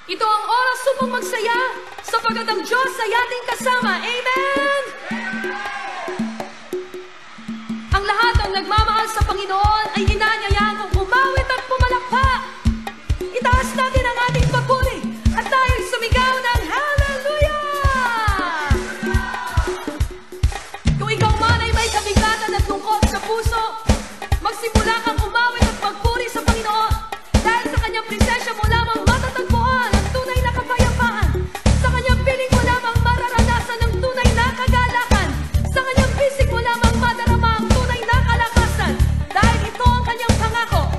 Ito ang oras upang magsaya, sapagkat ang Diyos ay ating kasama. Amen! Ang lahat ng nagmamahal sa Panginoon ay inaanyayaan kong umawit at pumalakpak. Itaas natin ang ating papuri at tayo'y sumigaw ng Hallelujah! Kung ikaw man ay may kabigatan at lungkot sa puso, magsimula kang umawit at magpuri sa Panginoon. Dahil sa kanyang presensya mo lamang matatagpuan ang tunay na kapayapaan. Sa kanyang piling mo lamang mararanasan ang tunay na kagalakan. Sa kanyang bisig mo lamang madarama ang tunay na kalakasan. Dahil ito ang kanyang pangako.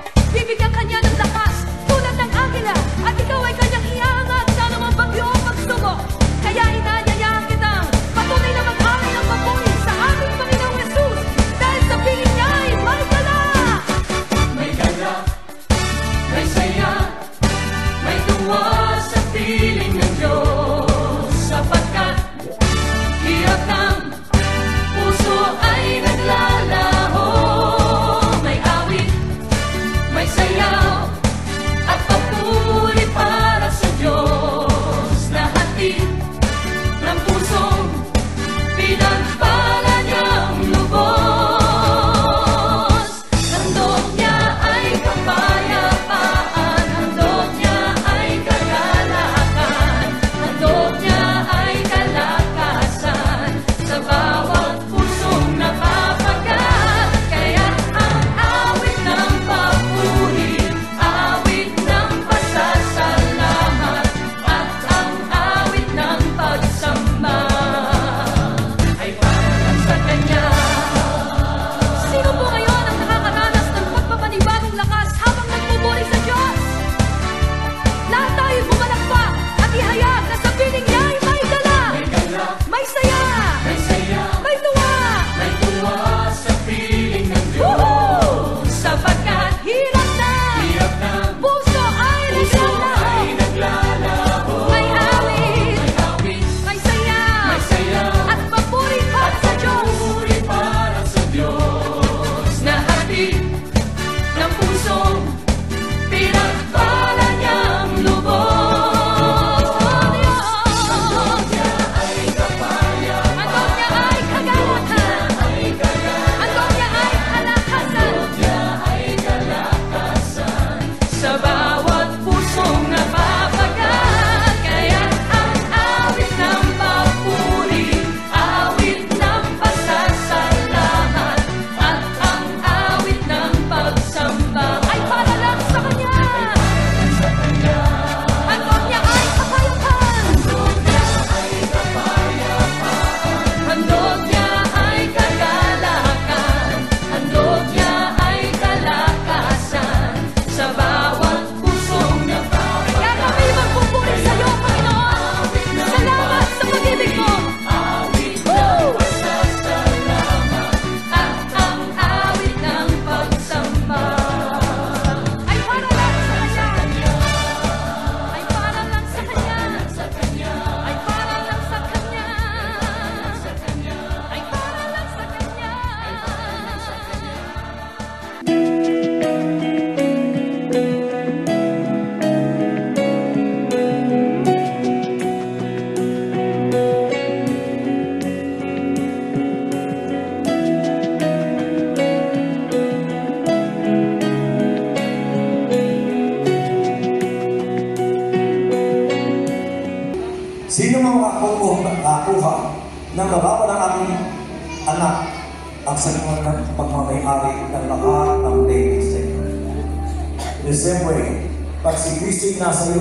may sayaw at papuri para sa Diyos na hatid ng pusong pinagpala niyang lubos. Handog niya ay kapayapaan, handog niya ay kagalakan, handog niya ay kalakasan sa bawat pusong napapagat. Kaya ang awit ng papuri, awit ng pasasalamat, at ang awit ng pagsamba ay para lang sa Kanya. Sino po ngayon ang nakakaranas ng pagpapanibagong lakas habang nagpupuri sa Diyos? Lahat tayo bumalakpak at ihayag na sa piling niya ay may dala, may saya, may tuwa sa piling ng Diyos. Woohoo! Sapagkat hirap na puso ay naglalaho, may awit, may saya, at papuri para sa Diyos na hatid ng pusong pinagpala niyang lubos. Handog niya ay kapayapaan, handog niya ay kagalakan, handog niya ay kalakasan sa bawat pusong napapagat. Kaya ang awit ng papuri, awit ng pasasalamat, at ang awit ng pagsamba ay para lang sa Kanya. Handog niya ay kapayapaan, handog niya ay kagalakan, handog niya ay kalakasan sa bawat pusong napapagat. Kaya kami magpupuri sa iyo, Panginoon. Salamat sa pag-ibig mo. Woo! At ang awit ng pagsamba ay para lang sa Kanya. Ay para lang sa Kanya. Ay para lang sa Kanya. Ay para lang sa Kanya. Sino mang makakuha ng mabawa ng aking anak ang sanungan ng pagmamayari ng lahat ng daily sa iyo. The same way, pag si Kristo'y nasa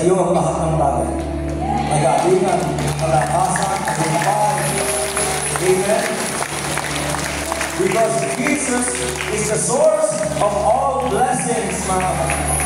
iyo ang lahat ng bagay. Nag-aalingan, kalakasan, kagumpay. Amen? Because Jesus is the source of all blessings, mga kapatid.